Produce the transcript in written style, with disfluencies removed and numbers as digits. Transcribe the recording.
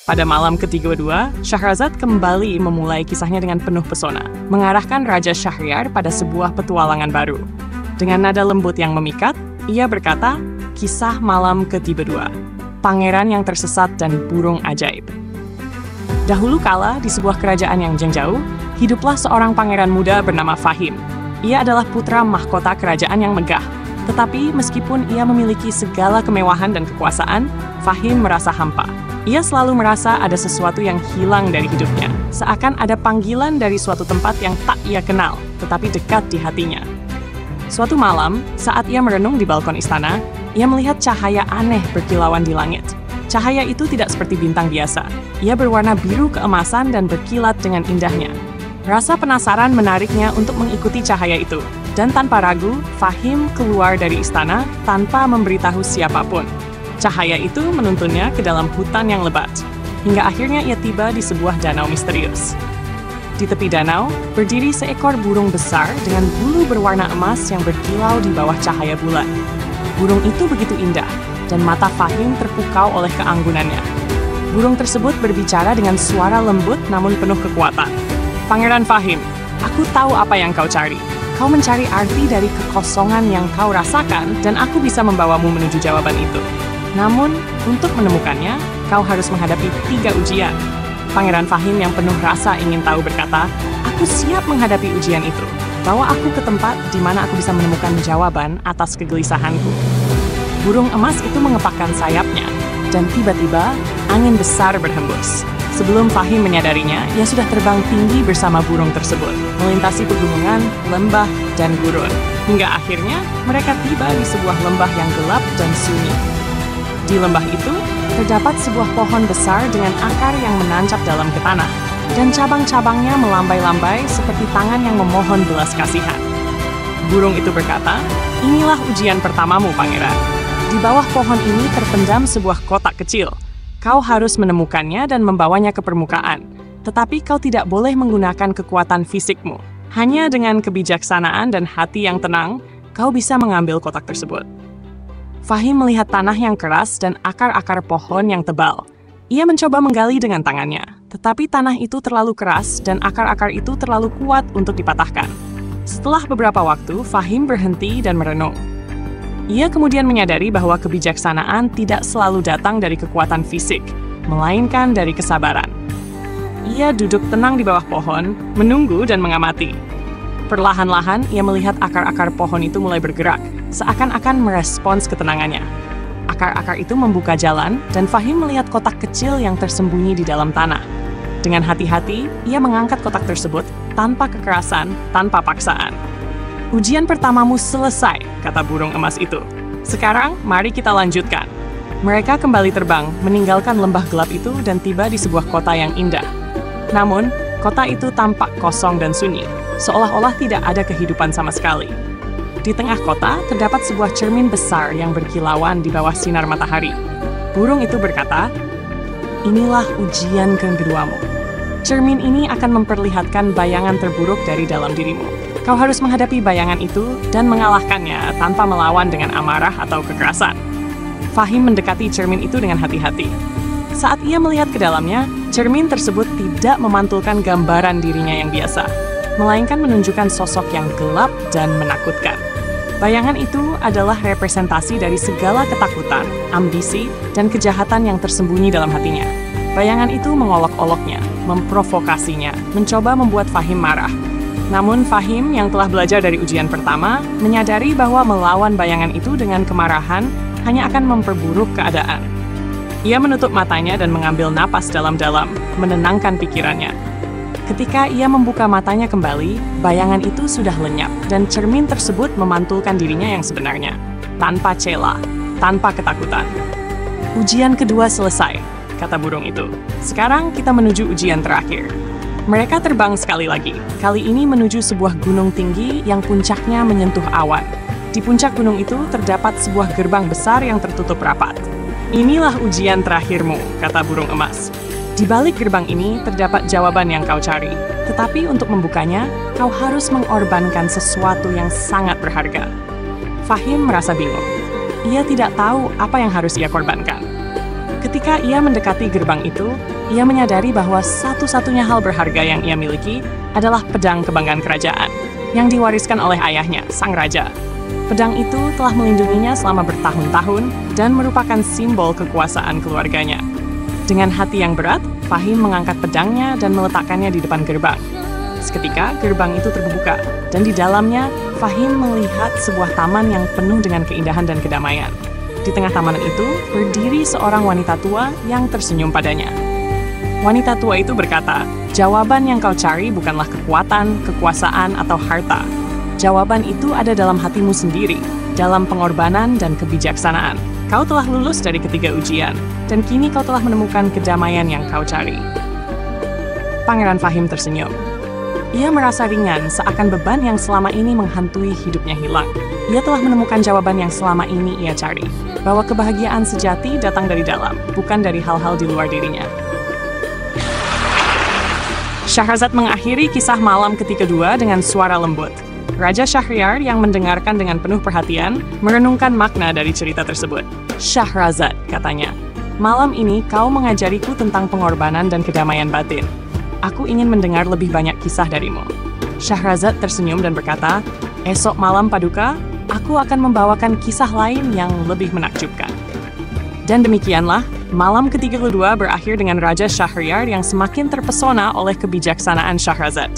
Pada malam ke-32, Syahrazad kembali memulai kisahnya dengan penuh pesona, mengarahkan Raja Syahriar pada sebuah petualangan baru. Dengan nada lembut yang memikat, ia berkata, Kisah malam ke-32, Pangeran yang tersesat dan burung ajaib. Dahulu kala, di sebuah kerajaan yang jauh, hiduplah seorang pangeran muda bernama Fahim. Ia adalah putra mahkota kerajaan yang megah. Tetapi meskipun ia memiliki segala kemewahan dan kekuasaan, Fahim merasa hampa. Ia selalu merasa ada sesuatu yang hilang dari hidupnya, seakan ada panggilan dari suatu tempat yang tak ia kenal, tetapi dekat di hatinya. Suatu malam, saat ia merenung di balkon istana, ia melihat cahaya aneh berkilauan di langit. Cahaya itu tidak seperti bintang biasa. Ia berwarna biru keemasan dan berkilat dengan indahnya. Rasa penasaran menariknya untuk mengikuti cahaya itu, dan tanpa ragu, Fahim keluar dari istana tanpa memberitahu siapapun. Cahaya itu menuntunnya ke dalam hutan yang lebat, hingga akhirnya ia tiba di sebuah danau misterius. Di tepi danau, berdiri seekor burung besar dengan bulu berwarna emas yang berkilau di bawah cahaya bulan. Burung itu begitu indah, dan mata Fahim terpukau oleh keanggunannya. Burung tersebut berbicara dengan suara lembut namun penuh kekuatan. Pangeran Fahim, aku tahu apa yang kau cari. Kau mencari arti dari kekosongan yang kau rasakan, dan aku bisa membawamu menuju jawaban itu. Namun, untuk menemukannya, kau harus menghadapi 3 ujian. Pangeran Fahim yang penuh rasa ingin tahu berkata, aku siap menghadapi ujian itu. Bawa aku ke tempat di mana aku bisa menemukan jawaban atas kegelisahanku. Burung emas itu mengepakkan sayapnya, dan tiba-tiba angin besar berhembus. Sebelum Fahim menyadarinya, ia sudah terbang tinggi bersama burung tersebut, melintasi pegunungan, lembah, dan gurun. Hingga akhirnya, mereka tiba di sebuah lembah yang gelap dan sunyi. Di lembah itu, terdapat sebuah pohon besar dengan akar yang menancap dalam ke tanah, dan cabang-cabangnya melambai-lambai seperti tangan yang memohon belas kasihan. Burung itu berkata, inilah ujian pertamamu, pangeran. Di bawah pohon ini terpendam sebuah kotak kecil. Kau harus menemukannya dan membawanya ke permukaan. Tetapi kau tidak boleh menggunakan kekuatan fisikmu. Hanya dengan kebijaksanaan dan hati yang tenang, kau bisa mengambil kotak tersebut. Fahim melihat tanah yang keras dan akar-akar pohon yang tebal. Ia mencoba menggali dengan tangannya, tetapi tanah itu terlalu keras dan akar-akar itu terlalu kuat untuk dipatahkan. Setelah beberapa waktu, Fahim berhenti dan merenung. Ia kemudian menyadari bahwa kebijaksanaan tidak selalu datang dari kekuatan fisik, melainkan dari kesabaran. Ia duduk tenang di bawah pohon, menunggu dan mengamati. Perlahan-lahan, ia melihat akar-akar pohon itu mulai bergerak, seakan-akan merespons ketenangannya. Akar-akar itu membuka jalan, dan Fahim melihat kotak kecil yang tersembunyi di dalam tanah. Dengan hati-hati, ia mengangkat kotak tersebut tanpa kekerasan, tanpa paksaan. Ujian pertamamu selesai, kata burung emas itu. Sekarang, mari kita lanjutkan. Mereka kembali terbang, meninggalkan lembah gelap itu dan tiba di sebuah kota yang indah. Namun, kota itu tampak kosong dan sunyi, seolah-olah tidak ada kehidupan sama sekali. Di tengah kota, terdapat sebuah cermin besar yang berkilauan di bawah sinar matahari. Burung itu berkata, inilah ujian keduamu. Cermin ini akan memperlihatkan bayangan terburuk dari dalam dirimu. Kau harus menghadapi bayangan itu dan mengalahkannya tanpa melawan dengan amarah atau kekerasan. Fahim mendekati cermin itu dengan hati-hati. Saat ia melihat ke dalamnya, cermin tersebut tidak memantulkan gambaran dirinya yang biasa, melainkan menunjukkan sosok yang gelap dan menakutkan. Bayangan itu adalah representasi dari segala ketakutan, ambisi, dan kejahatan yang tersembunyi dalam hatinya. Bayangan itu mengolok-oloknya, memprovokasinya, mencoba membuat Fahim marah. Namun Fahim yang telah belajar dari ujian pertama, menyadari bahwa melawan bayangan itu dengan kemarahan hanya akan memperburuk keadaan. Ia menutup matanya dan mengambil napas dalam-dalam, menenangkan pikirannya. Ketika ia membuka matanya kembali, bayangan itu sudah lenyap dan cermin tersebut memantulkan dirinya yang sebenarnya, tanpa cela, tanpa ketakutan. Ujian kedua selesai, kata burung itu. Sekarang kita menuju ujian terakhir. Mereka terbang sekali lagi, kali ini menuju sebuah gunung tinggi yang puncaknya menyentuh awan. Di puncak gunung itu terdapat sebuah gerbang besar yang tertutup rapat. Inilah ujian terakhirmu, kata burung emas. Di balik gerbang ini terdapat jawaban yang kau cari, tetapi untuk membukanya, kau harus mengorbankan sesuatu yang sangat berharga. Fahim merasa bingung. Ia tidak tahu apa yang harus ia korbankan. Ketika ia mendekati gerbang itu, ia menyadari bahwa satu-satunya hal berharga yang ia miliki adalah pedang kebanggaan kerajaan yang diwariskan oleh ayahnya, sang raja. Pedang itu telah melindunginya selama bertahun-tahun dan merupakan simbol kekuasaan keluarganya. Dengan hati yang berat, Fahim mengangkat pedangnya dan meletakkannya di depan gerbang. Seketika, gerbang itu terbuka, dan di dalamnya, Fahim melihat sebuah taman yang penuh dengan keindahan dan kedamaian. Di tengah taman itu, berdiri seorang wanita tua yang tersenyum padanya. Wanita tua itu berkata, "Jawaban yang kau cari bukanlah kekuatan, kekuasaan, atau harta. Jawaban itu ada dalam hatimu sendiri, dalam pengorbanan dan kebijaksanaan. Kau telah lulus dari ketiga ujian, dan kini kau telah menemukan kedamaian yang kau cari." Pangeran Fahim tersenyum. Ia merasa ringan seakan beban yang selama ini menghantui hidupnya hilang. Ia telah menemukan jawaban yang selama ini ia cari, bahwa kebahagiaan sejati datang dari dalam, bukan dari hal-hal di luar dirinya. Syahrazad mengakhiri kisah malam kedua dengan suara lembut. Raja Syahriar yang mendengarkan dengan penuh perhatian, merenungkan makna dari cerita tersebut. "Syahrazad," katanya, "malam ini kau mengajariku tentang pengorbanan dan kedamaian batin. Aku ingin mendengar lebih banyak kisah darimu." Syahrazad tersenyum dan berkata, "Esok malam Paduka, aku akan membawakan kisah lain yang lebih menakjubkan." Dan demikianlah, malam ke-32 berakhir dengan Raja Syahriar yang semakin terpesona oleh kebijaksanaan Syahrazad.